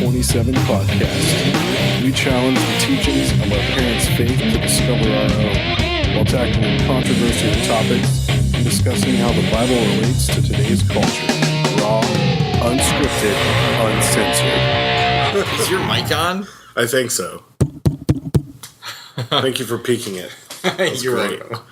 P27 Podcast. We challenge the teachings of our parents' faith to discover our own, while tackling controversial topics and discussing how the Bible relates to today's culture. Raw, unscripted, uncensored. Is your mic on? I think so. Thank you for peeking it. You're welcome.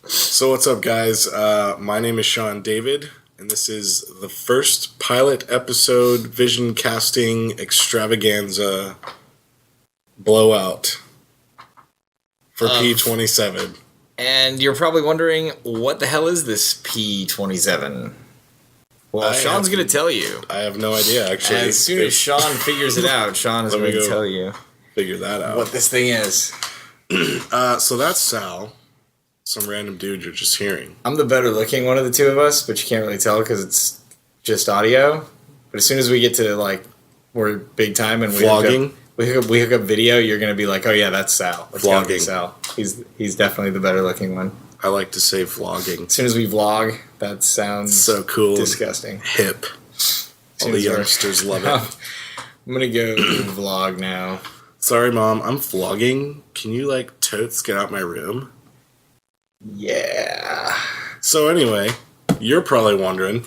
So what's up, guys? My name is Sean David, and this is the first pilot episode vision casting extravaganza blowout for P27. And you're probably wondering, what the hell is this P27? Well, Sean's going to tell you. I have no idea, actually. As soon as Sean figures it out, Sean is going to tell you. Figure that out. What this thing is. So that's Sal. Some random dude you're just hearing. I'm the better looking one of the two of us, but you can't really tell because it's just audio. But as soon as we get to, we're big time and vlogging. We hook up video, you're going to be like, oh yeah, that's Sal. That's vlogging. Sal. He's definitely the better looking one. I like to say vlogging. As soon as we vlog, that sounds so cool. Disgusting. Hip. All the youngsters love it. I'm going to go vlog now. Sorry, Mom. I'm vlogging. Can you, totes get out my room? Yeah. So anyway, you're probably wondering,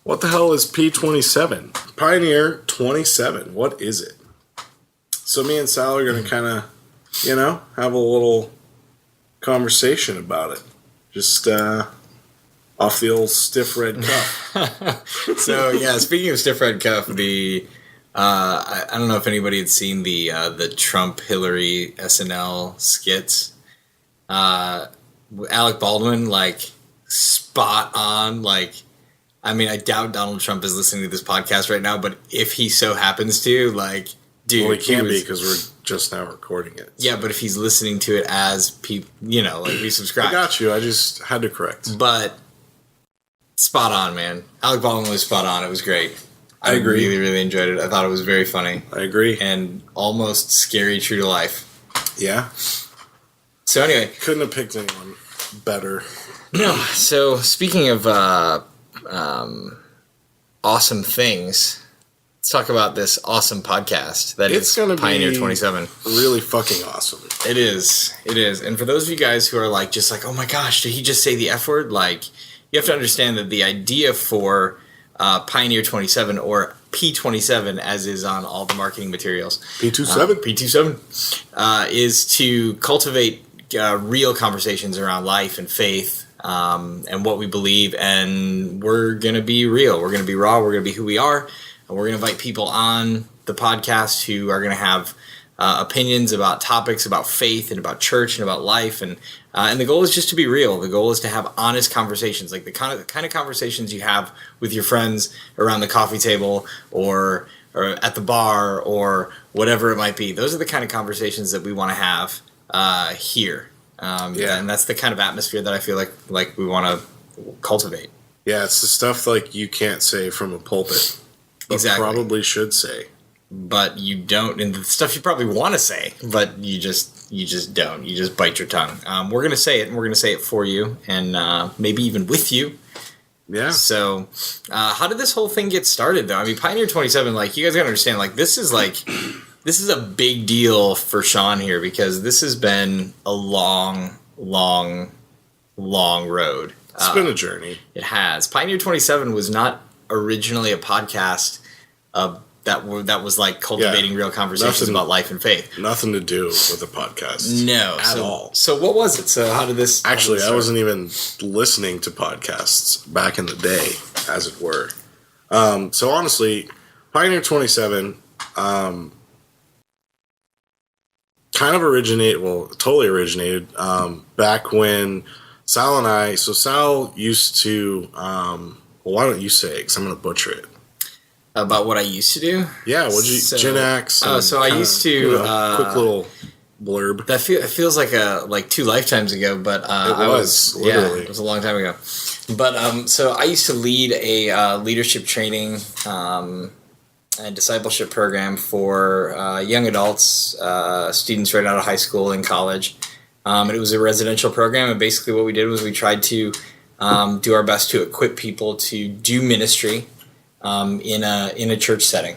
what the hell is P27? Pioneer 27. What is it? So me and Sal are going to kind of, have a little conversation about it. Just off the old stiff red cuff. So yeah, speaking of stiff red cuff, I don't know if anybody had seen the Trump-Hillary SNL skits. Alec Baldwin, spot on, I doubt Donald Trump is listening to this podcast right now, but if he so happens to, dude. Well, he can't be because we're just now recording it. So. Yeah, but if he's listening to it as people, resubscribe. I got you. I just had to correct. But spot on, man. Alec Baldwin was spot on. It was great. I agree. Really, really enjoyed it. I thought it was very funny. I agree. And almost scary true to life. Yeah. So anyway. Couldn't have picked anyone better. No. So speaking of awesome things, let's talk about this awesome podcast that is Pioneer 27. Really fucking awesome. It is. It is. And for those of you guys who are oh my gosh, did he just say the F word? You have to understand that the idea for Pioneer 27 or P27, as is on all the marketing materials. P27 is to cultivate real conversations around life and faith and what we believe. And we're going to be real. We're going to be raw. We're going to be who we are. And we're going to invite people on the podcast who are going to have opinions about topics about faith and about church and about life. And the goal is just to be real. The goal is to have honest conversations, the kind of conversations you have with your friends around the coffee table or at the bar or whatever it might be. Those are the kind of conversations that we want to have here. And that's the kind of atmosphere that I feel like we want to cultivate. Yeah, it's the stuff you can't say from a pulpit. But exactly. Probably should say. But you don't, and the stuff you probably want to say, but you just don't. You just bite your tongue. We're going to say it, and we're going to say it for you, and maybe even with you. Yeah. So, how did this whole thing get started, though? Pioneer 27, you guys got to understand, this is a big deal for Sean here, because this has been a long, long, long road. It's been a journey. It has. Pioneer 27 was not originally a podcast that was cultivating real conversations about life and faith. Nothing to do with a podcast. No. At all. So what was it? So how did this... Actually, I wasn't even listening to podcasts back in the day, as it were. So honestly, Pioneer 27 kind of totally originated back when Sal and I... So Sal used to... why don't you say it? Because I'm going to butcher it. About what I used to do? Yeah, Gen X? So I used to... quick little blurb. That feels like 2 lifetimes ago, but... it was, literally. Yeah, it was a long time ago. But, so I used to lead a leadership training and discipleship program for young adults, students right out of high school and college. And it was a residential program, and basically what we did was we tried to do our best to equip people to do ministry in a church setting.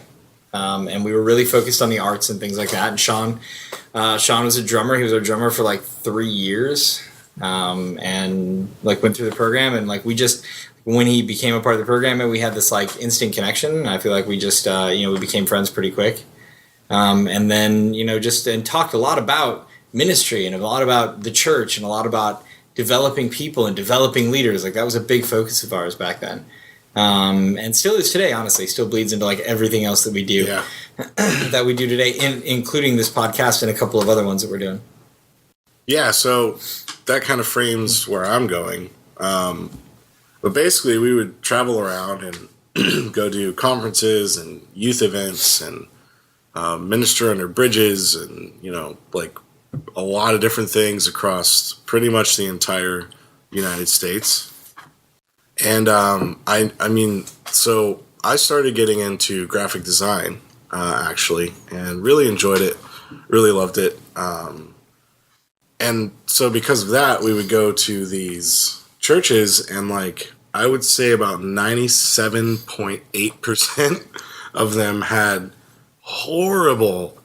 And we were really focused on the arts and things like that. And Sean was a drummer. He was our drummer for like 3 years, and like went through the program. And like when he became a part of the program, and we had this like instant connection. I feel like we just we became friends pretty quick. And then and talked a lot about ministry and a lot about the church and a lot about developing people and developing leaders. Like that was a big focus of ours back then. And still is today, honestly, still bleeds into like everything else that we do, that we do today, including this podcast and a couple of other ones that we're doing. Yeah. So that kind of frames where I'm going. But basically we would travel around and go to conferences and youth events and, minister under bridges and, like a lot of different things across pretty much the entire United States. And so I started getting into graphic design, actually, and really enjoyed it, really loved it. And so because of that, we would go to these churches, and like I would say about 97.8% of them had horrible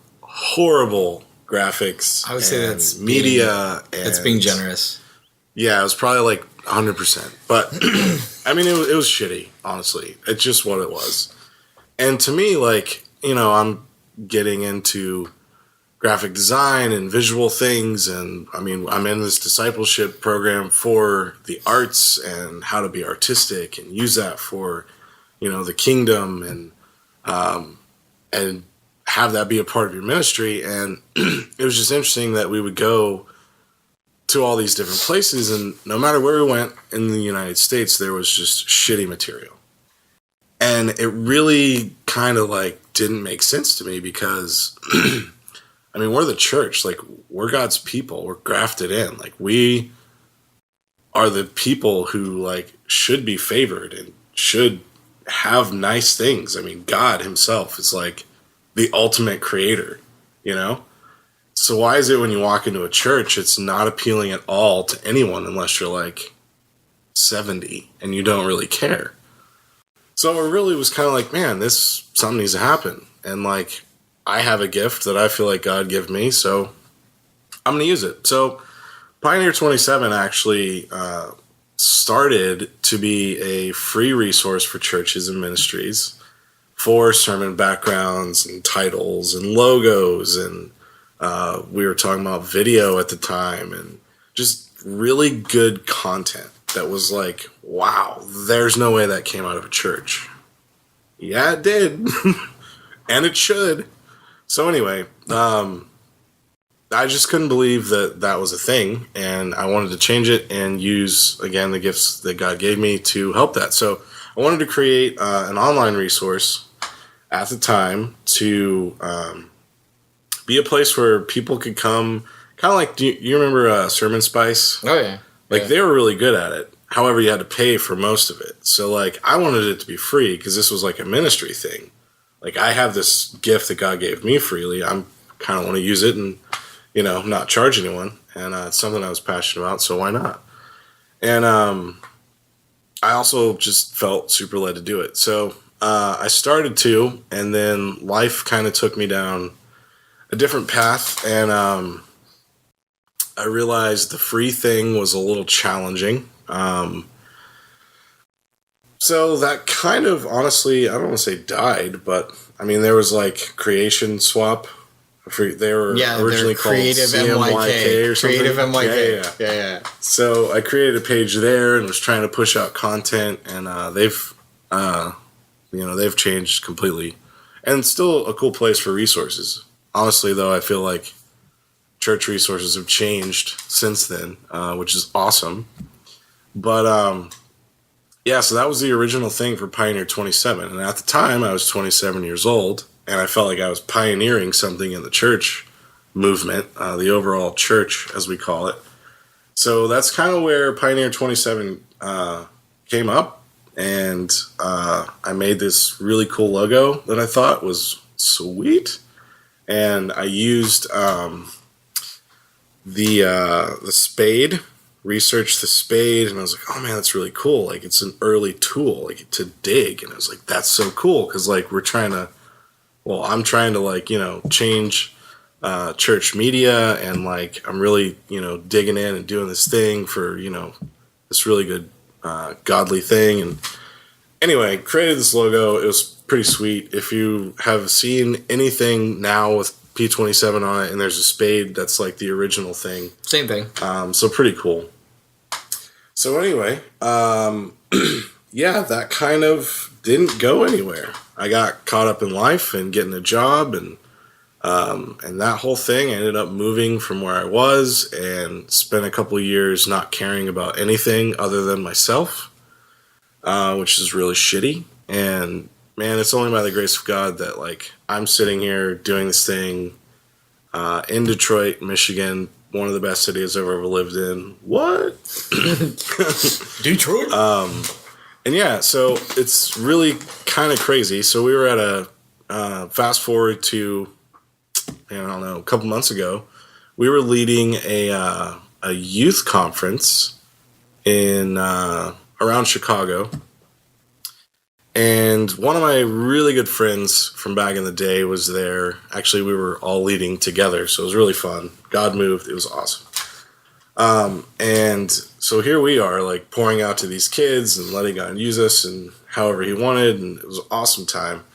graphics. I would say that's media. That's being generous. Yeah, it was probably like 100%. But I mean, it was shitty, honestly. It's just what it was. And to me, like, I'm getting into graphic design and visual things. And I mean, I'm in this discipleship program for the arts and how to be artistic and use that for, the kingdom and have that be a part of your ministry. And it was just interesting that we would go to all these different places, and no matter where we went in the United States, there was just shitty material. And it really kind of like didn't make sense to me because I mean, we're the church, like we're God's people, we're grafted in, like we are the people who like should be favored and should have nice things. I mean, God himself is like the ultimate creator, So why is it when you walk into a church, it's not appealing at all to anyone unless you're like 70 and you don't really care? So it really was kind of like, man, something needs to happen. And like, I have a gift that I feel like God gave me, so I'm going to use it. So Pioneer 27 actually started to be a free resource for churches and ministries for sermon backgrounds and titles and logos, and we were talking about video at the time, and just really good content that was like, wow, there's no way that came out of a church. Yeah, it did. And it should. So anyway, I just couldn't believe that was a thing, and I wanted to change it and use, again, the gifts that God gave me to help that. So I wanted to create an online resource at the time to be a place where people could come, kind of like, do you remember Sermon Spice? Oh, yeah. Like, they were really good at it. However, you had to pay for most of it. So, like, I wanted it to be free because this was like a ministry thing. Like, I have this gift that God gave me freely. I'm kind of want to use it and, not charge anyone. And it's something I was passionate about, so why not? And I also just felt super led to do it. So I started to, and then life kind of took me down a different path. And I realized the free thing was a little challenging. So that kind of, honestly, I don't want to say died, but I mean, there was like Creation Swap. They were originally called Creative CMYK or something. Creative MYK. Yeah. So I created a page there and was trying to push out content, and they've changed completely, and still a cool place for resources. Honestly, though, I feel like church resources have changed since then, which is awesome. But so that was the original thing for Pioneer 27. And at the time, I was 27 years old, and I felt like I was pioneering something in the church movement, the overall church, as we call it. So that's kind of where Pioneer 27 came up, and I made this really cool logo that I thought was sweet. And I used the spade researched the spade, and I was like, oh man, that's really cool. Like, it's an early tool, like, to dig. And I was like, that's so cool, because, like, I'm trying to, like, change church media, and, like, I'm really, digging in and doing this thing for, this really good godly thing. And anyway, created this logo. It was pretty sweet. If you have seen anything now with P27 on it and there's a spade, that's like the original thing. Same thing. So pretty cool. So anyway, yeah, that kind of didn't go anywhere. I got caught up in life and getting a job, and that whole thing. I ended up moving from where I was and spent a couple of years not caring about anything other than myself, which is really shitty. And man, it's only by the grace of God that, like, I'm sitting here doing this thing in Detroit, Michigan, one of the best cities I've ever lived in. What? Detroit? And yeah, so it's really kind of crazy. So we were at a fast forward to, I don't know, a couple months ago, we were leading a youth conference in around Chicago. And one of my really good friends from back in the day was there. Actually, we were all leading together, so it was really fun. God moved. It was awesome. And so here we are, like, pouring out to these kids and letting God use us and however he wanted, and it was an awesome time.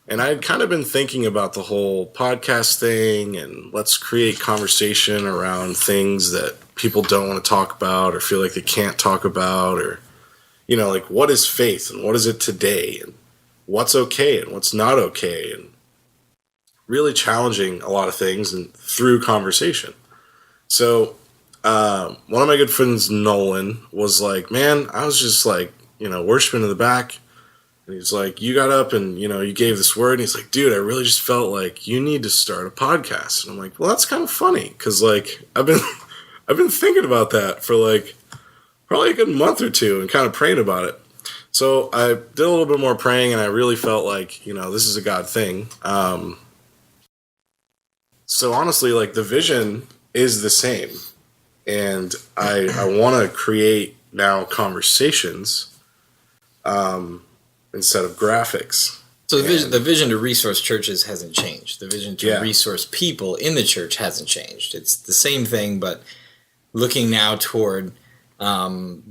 And I had kind of been thinking about the whole podcast thing, and let's create conversation around things that people don't want to talk about or feel like they can't talk about, or, like, what is faith and what is it today, and what's okay and what's not okay, and really challenging a lot of things and through conversation. So one of my good friends, Nolan, was like, man, I was just like, worshiping in the back. And he's like, you got up and, you gave this word. And he's like, dude, I really just felt like you need to start a podcast. And I'm like, well, that's kind of funny. Cause, like, I've been thinking about that for, like, probably a good month or two and kind of praying about it. So I did a little bit more praying, and I really felt like, this is a God thing. So honestly, like, the vision is the same. And I want to create now conversations instead of graphics. So the vision to resource churches hasn't changed. The vision to resource people in the church hasn't changed. It's the same thing, but looking now toward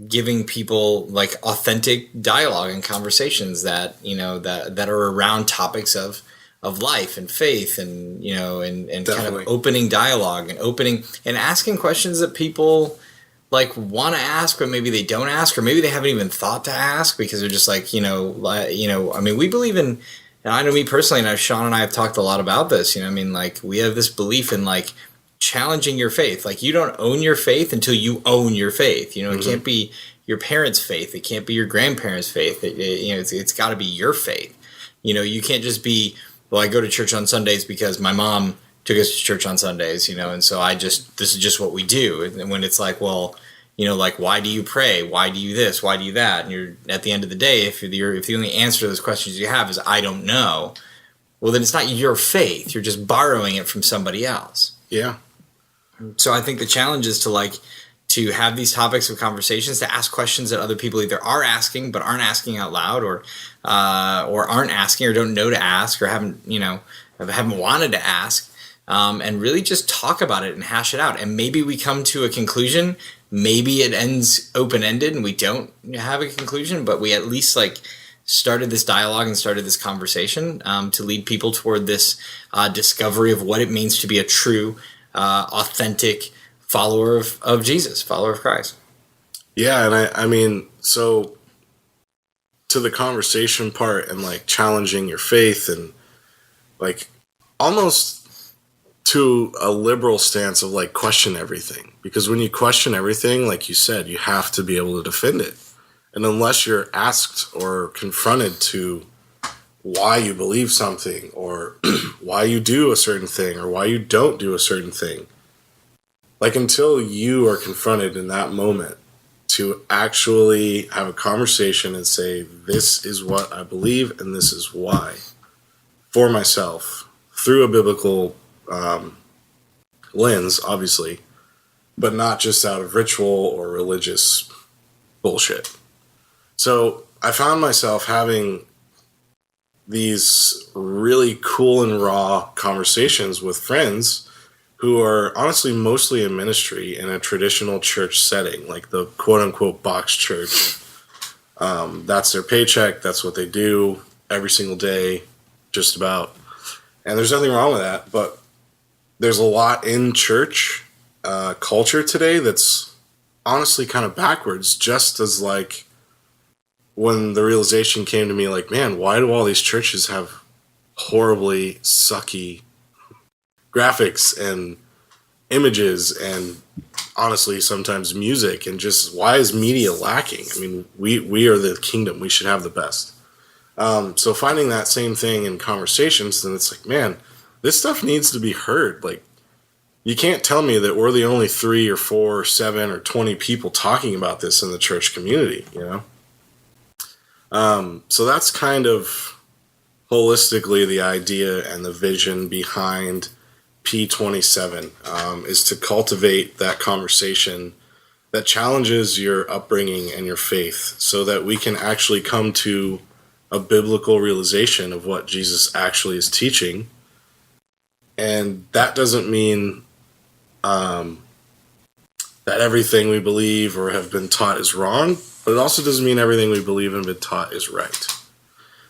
giving people, like, authentic dialogue and conversations that that are around topics of life and faith, and and kind of opening dialogue and asking questions that people, like, want to ask, but maybe they don't ask, or maybe they haven't even thought to ask because they're just like, I mean, we believe in, and I know me personally, and Sean and I have talked a lot about this, like, we have this belief in, like, challenging your faith. Like, you don't own your faith until you own your faith. It can't be your parents' faith. It can't be your grandparents' faith. It's got to be your faith. You can't just be, well, I go to church on Sundays because my mom took us to church on Sundays, and so this is just what we do. And when it's like, well, like, why do you pray? Why do you this? Why do you that? And you're, at the end of the day, if the only answer to those questions you have is, I don't know, well, then it's not your faith. You're just borrowing it from somebody else. Yeah. So I think the challenge is to have these topics of conversations, to ask questions that other people either are asking but aren't asking out loud, or aren't asking, or don't know to ask, or haven't wanted to ask, and really just talk about it and hash it out. And maybe we come to a conclusion. Maybe it ends open-ended and we don't have a conclusion, but we at least, like, started this dialogue and started this conversation to lead people toward this discovery of what it means to be a true, authentic follower of Jesus, follower of Christ. Yeah, and I mean, so to the conversation part and, like, challenging your faith, and, like, almost to a liberal stance of, like, question everything. Because when you question everything, like you said, you have to be able to defend it. And unless you're asked or confronted to why you believe something, or why you do a certain thing, or why you don't do a certain thing, like, until you are confronted in that moment to actually have a conversation and say, this is what I believe and this is why, for myself, through a biblical lens, obviously, but not just out of ritual or religious bullshit. So I found myself having these really cool and raw conversations with friends who are honestly mostly in ministry in a traditional church setting, like the quote-unquote box church. That's their paycheck. That's what they do every single day, just about. And there's nothing wrong with that, but there's a lot in church culture today that's honestly kind of backwards, just as like when the realization came to me, like, man, why do all these churches have horribly sucky graphics and images and honestly sometimes music, and just why is media lacking? I mean, we are the kingdom. We should have the best. So finding that same thing in conversations, then it's like, man, this stuff needs to be heard. Like, you can't tell me that we're the only 3 or 4 or 7 or 20 people talking about this in the church community, you know? So that's kind of holistically the idea and the vision behind P27, is to cultivate that conversation that challenges your upbringing and your faith so that we can actually come to a biblical realization of what Jesus actually is teaching. And that doesn't mean that everything we believe or have been taught is wrong, but it also doesn't mean everything we believe and been taught is right.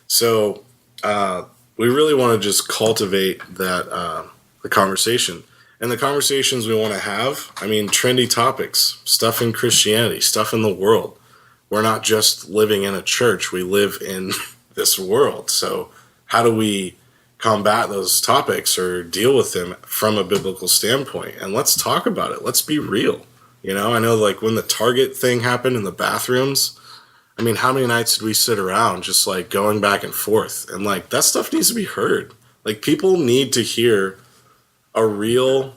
So we really want to just cultivate that the conversation. And the conversations we want to have, I mean, trendy topics, stuff in Christianity, stuff in the world. We're not just living in a church, we live in this world. So how do we combat those topics or deal with them from a biblical standpoint? And let's talk about it. Let's be real. You know, I know like when the Target thing happened in the bathrooms, I mean, how many nights did we sit around just like going back and forth? And like that stuff needs to be heard. Like people need to hear a real,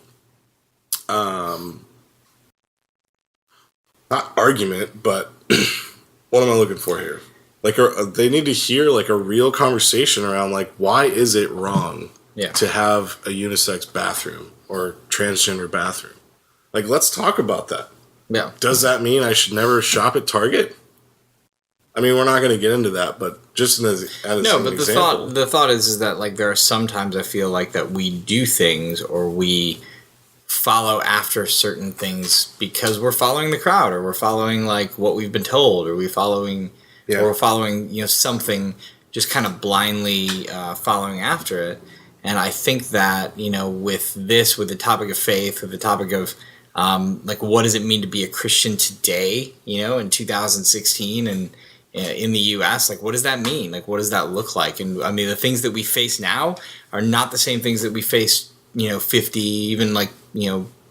not argument, but what am I looking for here? Like they need to hear like a real conversation around like, why is it wrong to have a unisex bathroom or transgender bathroom? Like, let's talk about that. Yeah. Does that mean I should never shop at Target? I mean, we're not going to get into that, but just as an example. The thought is that like there are sometimes I feel like that we do things or we follow after certain things because we're following the crowd or we're following like what we've been told or we're following something, just kind of blindly following after it. And I think that, with the topic of faith, with the topic of like what does it mean to be a Christian today, in 2016 and in the U.S., like what does that mean? Like what does that look like? And I mean, the things that we face now are not the same things that we faced, 50, even like,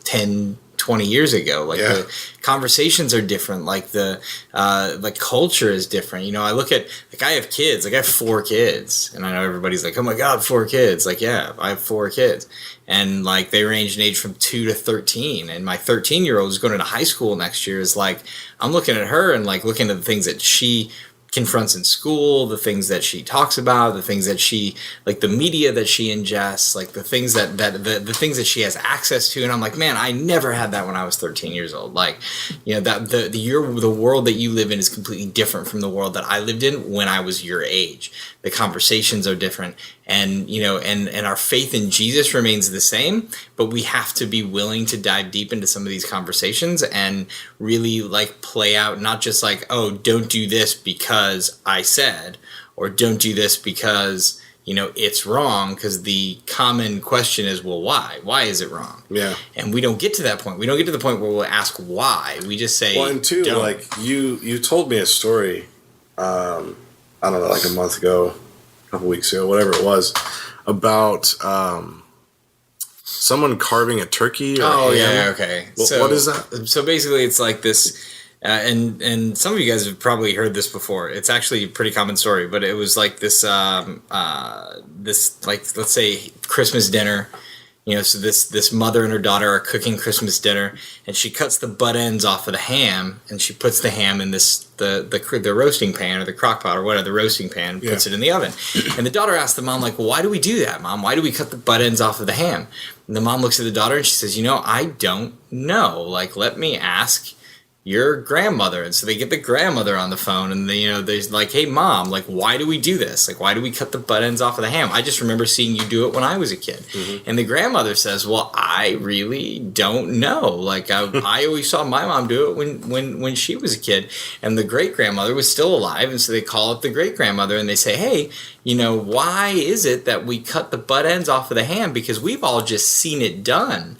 10, 20 years ago. Like the conversations are different. Like the like culture is different. I look at like I have kids. Like I have 4 kids, and I know everybody's like, "Oh my God, 4 kids!" Like, yeah, I have 4 kids, and like they range in age from 2 to 13. And my 13-year-old is going into high school next year. Is like I'm looking at her and like looking at the things that she confronts in school, the things that she talks about, the things that she like the media that she ingests, like the things that the things that she has access to, and I'm like, man, I never had that when I was 13 years old. Like, that the world that you live in is completely different from the world that I lived in when I was your age. The conversations are different, and and our faith in Jesus remains the same, but we have to be willing to dive deep into some of these conversations and really like play out, not just like, oh, don't do this because I said, or don't do this because it's wrong, because the common question is, well, why is it wrong? Yeah. And we don't get to that point. We don't get to the point where we'll ask why. We just say, well, and two, don't. Like you told me a story I don't know, like a month ago, a couple weeks ago, whatever it was, about someone carving a turkey or ham. Yeah, okay. What is that? So basically it's like this, and some of you guys have probably heard this before. It's actually a pretty common story, but it was like this, this like, let's say Christmas dinner, So this mother and her daughter are cooking Christmas dinner, and she cuts the butt ends off of the ham, and she puts the ham in the roasting pan or the crock pot or whatever, the roasting pan, puts it in the oven. And the daughter asks the mom, like, why do we do that, Mom? Why do we cut the butt ends off of the ham? And the mom looks at the daughter and she says, I don't know. Like, let me ask your grandmother. And so they get the grandmother on the phone, and they're like, hey, Mom, like, why do we do this? Like, why do we cut the butt ends off of the ham? I just remember seeing you do it when I was a kid. Mm-hmm. And the grandmother says, well, I really don't know. Like, I always saw my mom do it when she was a kid. And the great-grandmother was still alive, and so they call up the great-grandmother and they say, hey, why is it that we cut the butt ends off of the ham? Because we've all just seen it done,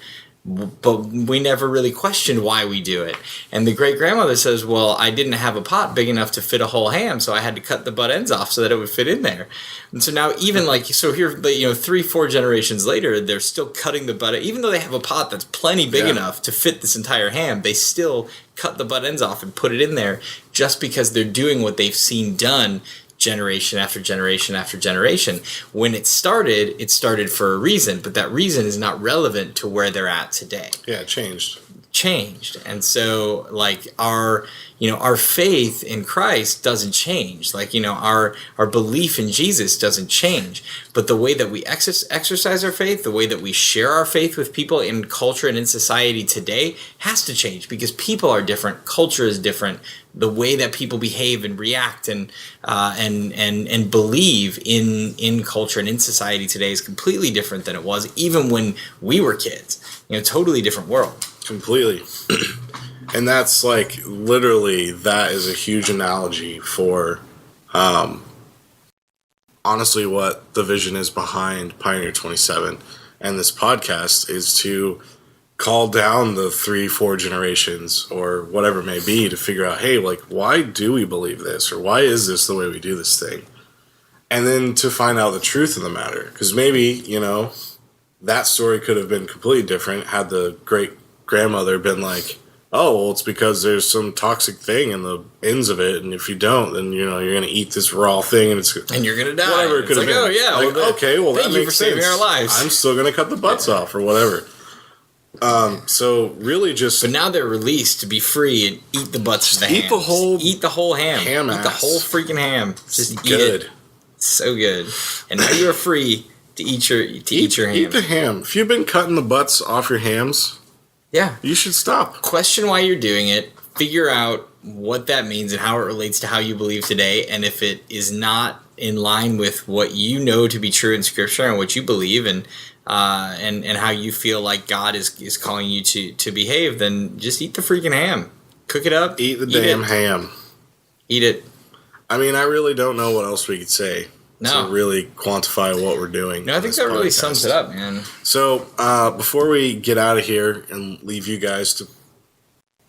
but we never really questioned why we do it. And the great-grandmother says, well, I didn't have a pot big enough to fit a whole ham, so I had to cut the butt ends off so that it would fit in there. And so now even here, 3-4 generations later, they're still cutting the butt, even though they have a pot that's plenty big enough to fit this entire ham, they still cut the butt ends off and put it in there just because they're doing what they've seen done generation after generation after generation. When it started for a reason, but that reason is not relevant to where they're at today. Yeah, it changed. And so, like, our faith in Christ doesn't change. Like, our belief in Jesus doesn't change. But the way that we exercise our faith, the way that we share our faith with people in culture and in society today has to change, because people are different, culture is different. The way that people behave and react and believe in culture and in society today is completely different than it was even when we were kids. Totally different world. Completely. And that's like, literally, that is a huge analogy for honestly what the vision is behind Pioneer 27. And this podcast is to call down the 3-4 generations or whatever it may be to figure out, hey, like, why do we believe this? Or why is this the way we do this thing? And then to find out the truth of the matter. Because maybe, that story could have been completely different had the great-grandmother been like, oh, well, it's because there's some toxic thing in the ends of it, and if you don't, then, you're going to eat this raw thing, and you're going to die. Whatever it could have been. Oh, yeah. Like, okay, well, that makes sense. Thank you for saving our lives. I'm still going to cut the butts off or whatever. So really just... But now they're released to be free and eat the butts of the ham. Eat the whole ham. Eat the whole freaking ham. Just eat it. So good. And now you're free to eat your ham. Eat the ham. If you've been cutting the butts off your hams, you should stop. Question why you're doing it. Figure out what that means and how it relates to how you believe today. And if it is not in line with what you know to be true in Scripture and what you believe and how you feel like God is calling you to behave, then just eat the freaking ham. Cook it up. Eat the damn ham. Eat it. I mean, I really don't know what else we could say to really quantify what we're doing. No, I think that really sums it up, man. So, before we get out of here and leave you guys to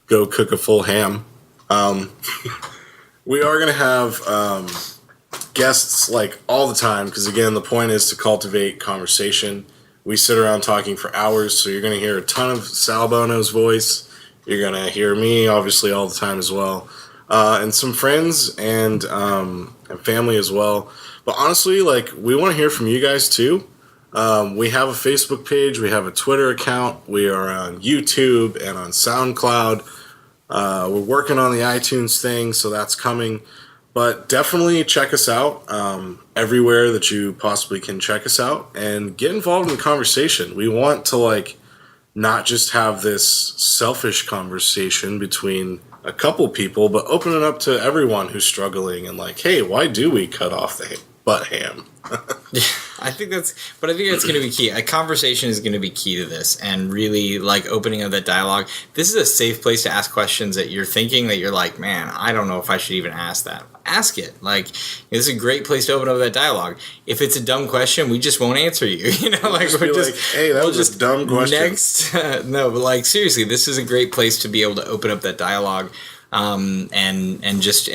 go cook a full ham, we are going to have guests like all the time, because again, the point is to cultivate conversation. We sit around talking for hours, so you're going to hear a ton of Sal Bono's voice. You're going to hear me, obviously, all the time as well. And some friends and family as well. But honestly, like, we want to hear from you guys too. We have a Facebook page. We have a Twitter account. We are on YouTube and on Soundcloud. We're working on the iTunes thing, so that's coming. But definitely check us out everywhere that you possibly can check us out and get involved in the conversation. We want to, like, not just have this selfish conversation between a couple people, but open it up to everyone who's struggling and like, hey, why do we cut off the butt ham? Yeah, I think that's going to be key. A conversation is going to be key to this, and really, like, opening up that dialogue. This is a safe place to ask questions that you're thinking that you're like, man, I don't know if I should even ask that. Ask it. Like, this is a great place to open up that dialogue. If it's a dumb question, we just won't answer you. Like, we're just hey, that was a dumb question. No, but like, seriously, this is a great place to be able to open up that dialogue. and just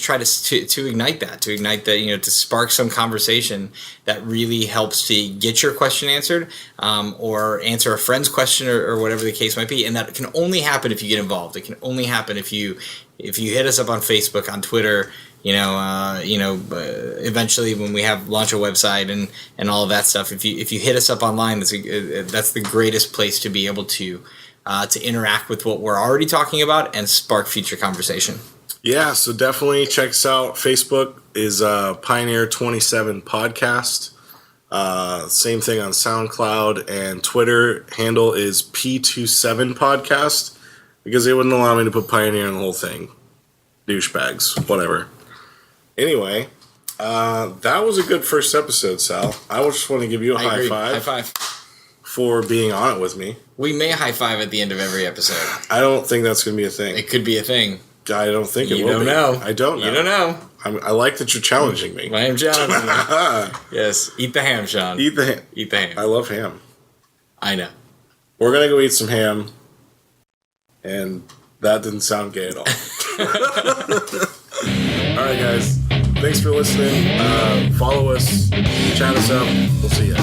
try to ignite that, to spark some conversation that really helps to get your question answered, or answer a friend's question, or whatever the case might be. And that can only happen if you get involved. It can only happen if you hit us up on Facebook, on Twitter. Eventually when we launch a website and all of that stuff, if you hit us up online, that's the greatest place to be able to interact with what we're already talking about and spark future conversation. Yeah, so definitely check us out. Facebook is P27 Podcast. Same thing on Soundcloud, and Twitter handle is P27 Podcast, because they wouldn't allow me to put Pioneer in the whole thing. Douchebags, whatever. Anyway, that was a good first episode, Sal. I just want to give you a high five. High five. For being on it with me. We may high five at the end of every episode. I don't think that's going to be a thing. It could be a thing. I don't think it will be. You don't know. I don't know. You don't know. I like that you're challenging me. I am challenging you. Yes. Eat the ham, Sean. Eat the ham. Eat the ham. I love ham. I know. We're going to go eat some ham. And that didn't sound gay at all. All right, guys. Thanks for listening. Follow us. Chat us up. We'll see ya.